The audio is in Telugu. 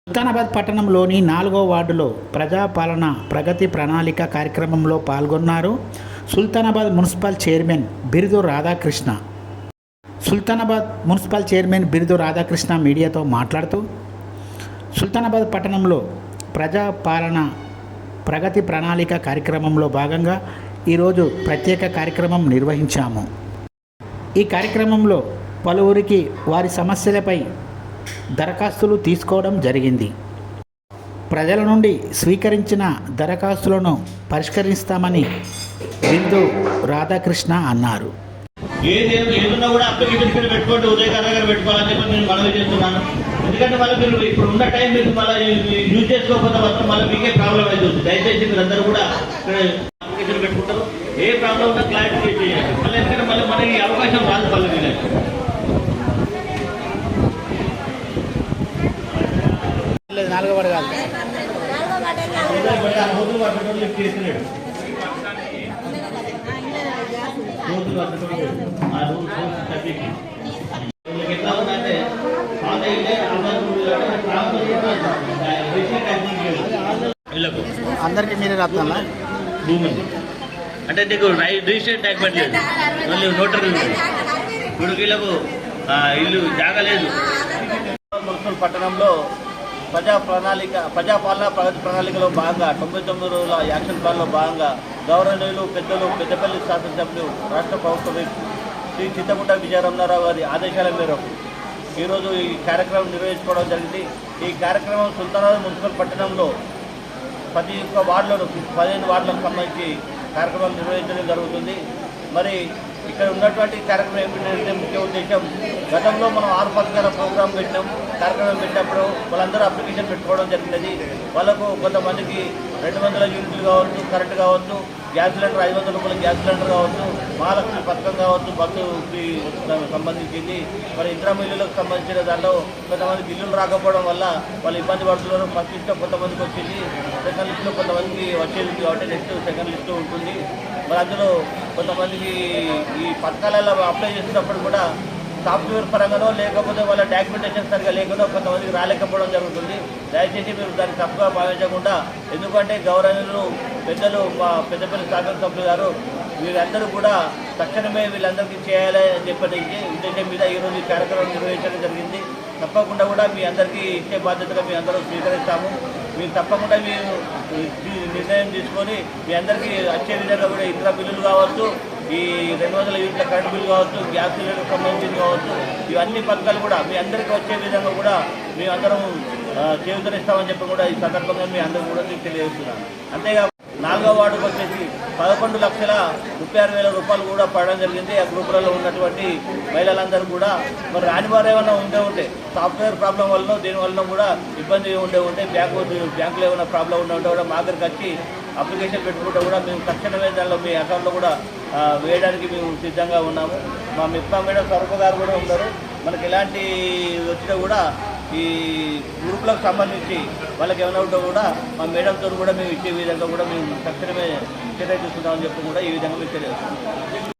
సుల్తానాబాద్ పట్టణంలోని 4వ వార్డులో ప్రజాపాలన ప్రగతి ప్రణాళిక కార్యక్రమంలో పాల్గొన్నారు సుల్తానాబాద్ మున్సిపల్ చైర్మన్ బిరుదు రాధాకృష్ణ. సుల్తానాబాద్ మున్సిపల్ చైర్మన్ బిరుదు రాధాకృష్ణ మీడియాతో మాట్లాడుతూ, సుల్తానాబాద్ పట్టణంలో ప్రజాపాలన ప్రగతి ప్రణాళిక కార్యక్రమంలో భాగంగా ఈరోజు ప్రత్యేక కార్యక్రమం నిర్వహించాము. ఈ కార్యక్రమంలో పలువురికి వారి సమస్యలపై దరఖాస్తులు తీసుకోవడం జరిగింది. ప్రజల నుండి స్వీకరించిన దరఖాస్తులను పరిష్కరిస్తామని బిందు రాధాకృష్ణ అన్నారు. ఏదున్నా కూడా అప్లికేషన్ పెట్టుకోండి, ఉదయకర్ దగ్గర పెట్టుకోవాలని చెప్పి నేను మనవి చేస్తున్నాను. ఎందుకంటే మళ్ళీ మీరు ఇప్పుడు ఉన్న టైం మీరు మళ్ళీ యూజ్ చేసుకోకపోతే మాత్రం మళ్ళీ మీకే ప్రాబ్లం అవుతుంది. దయచేసి మీరు అందరూ కూడా అప్లికేషన్ పెట్టుకుంటారు. ఏ ప్రాబ్లం ఉన్నా క్లారిటీ చేయండి. మళ్ళీ ఎందుకంటే మళ్ళీ మనకి అవకాశం రాదు. మళ్ళీ లేదు 4వ వార్డు కాదు. అందరికీ మీరే రాస్తానా? భూమి అంటే నీకు రిజిస్ట్రేషన్ డాక్యుమెంట్ లేదు, మళ్ళీ నోటరీ ఉంది. ఇప్పుడు వీళ్ళకు ఇల్లు జాగలేదు. మున్సిపల్ పట్టణంలో ప్రజాపాలన ప్రగతి ప్రణాళికలో భాగంగా 99 రోజుల యాక్షన్ ప్లాన్లో భాగంగా గౌరవనీయులు పెద్దపల్లి శాసనసభ్యులు రాష్ట్ర ప్రభుత్వ శ్రీ చింతకుంట విజయరమణారావు గారి ఆదేశాల మేరకు ఈరోజు ఈ కార్యక్రమం నిర్వహించుకోవడం జరిగింది. ఈ కార్యక్రమం సుల్తానాబాద్ మున్సిపల్ పట్టణంలో ప్రతి ఒక్క వార్డులను 15 వార్డులకు సంబంధించి కార్యక్రమాలు నిర్వహించడం జరుగుతుంది. మరి ఇక్కడ ఉన్నటువంటి కార్యక్రమం ఏమిటంటే ముఖ్య ఉద్దేశం, గతంలో మనం 6 పథకాల ప్రోగ్రాం పెట్టినాం. కార్యక్రమం పెట్టినప్పుడు వాళ్ళందరూ అప్లికేషన్ పెట్టుకోవడం జరిగినది. వాళ్ళకు కొంతమందికి 200 యూనిట్లు కావచ్చు, కరెంటు కావచ్చు, గ్యాస్ సిలిండర్ 500 రూపాయల గ్యాస్ సిలిండర్ కావచ్చు, మహాలక్ష్మి పథకం కావచ్చు, బస్సుకి సంబంధించింది. మరి ఇందిరా ఇల్లులకు సంబంధించిన దాంట్లో కొంతమంది బిల్లులు రాకపోవడం వల్ల వాళ్ళు ఇబ్బంది పడుతున్నారు. ఫస్ట్ లిస్ట్లో కొంతమందికి వచ్చింది, సెకండ్ లిస్ట్లో కొంతమందికి వచ్చేది కాబట్టి నెక్స్ట్ సెకండ్ లిస్ట్లో ఉంటుంది. మరి అందులో కొంతమందికి ఈ పథకాలలో అప్లై చేసినప్పుడు కూడా సాఫ్ట్వేర్ పరంగానో లేకపోతే వాళ్ళ డాక్యుమెంటేషన్ సరిగా లేకుండా కొంతమందికి రాలేకపోవడం జరుగుతుంది. దయచేసి మీరు దాన్ని తప్పుగా భావించకుండా, ఎందుకంటే గౌరవనీయులు పెద్దలు మా పెద్దపల్లి శాసనసభ్యులు గారు వీళ్ళందరూ కూడా తక్షణమే వీళ్ళందరికీ చేయాలి అని చెప్పి ఉద్దేశం మీద ఈరోజు ఈ కార్యక్రమం నిర్వహించడం జరిగింది. తప్పకుండా కూడా మీ అందరికీ ఇచ్చే బాధ్యతగా మీ అందరూ స్వీకరిస్తాము. మీరు తప్పకుండా మీరు నిర్ణయం తీసుకొని మీ అందరికీ వచ్చే విధంగా కూడా ఇతర బిల్లులు కావచ్చు, ఈ 200 యూనిట్ల కరెంట్ బిల్లు కావచ్చు, గ్యాస్ సిలిండర్కి సంబంధించింది కావచ్చు, ఇవన్నీ పథకాలు కూడా మీ అందరికీ వచ్చే విధంగా కూడా మేము అందరం చేయూతనిస్తామని చెప్పి కూడా ఈ సందర్భంగా మీ అందరూ కూడా తెలియజేస్తున్నాను. అంతేగా 4వ వార్డుకు వచ్చేసి 11,36,000 రూపాయలు కూడా పడడం జరిగింది. ఆ గ్రూపులలో ఉన్నటువంటి మహిళలందరూ కూడా మరి రానివారు ఏమైనా ఉంటే సాఫ్ట్వేర్ ప్రాబ్లం వల్ల దీనివల్ల కూడా ఇబ్బంది ఉంటే బ్యాంకులో ఏమైనా ప్రాబ్లం ఉంటే కూడా మా దగ్గరికి వచ్చి అప్లికేషన్ పెట్టుకుంటే కూడా మేము తక్షణమే దానిలో మీ అకౌంట్లో కూడా వేయడానికి మేము సిద్ధంగా ఉన్నాము. మా మిప్పా మేడం స్వరూప గారు కూడా ఉన్నారు. మనకి ఎలాంటి వచ్చినా కూడా ఈ గ్రూపులకు సంబంధించి వాళ్ళకి ఏమైనా ఉంటే కూడా మా మేడంతో కూడా మేము ఇచ్చే విధంగా కూడా మేము తక్షణమే చర్య తీసుకుంటామని చెప్పి కూడా ఈ విధంగా మీకు తెలియజేస్తున్నాం.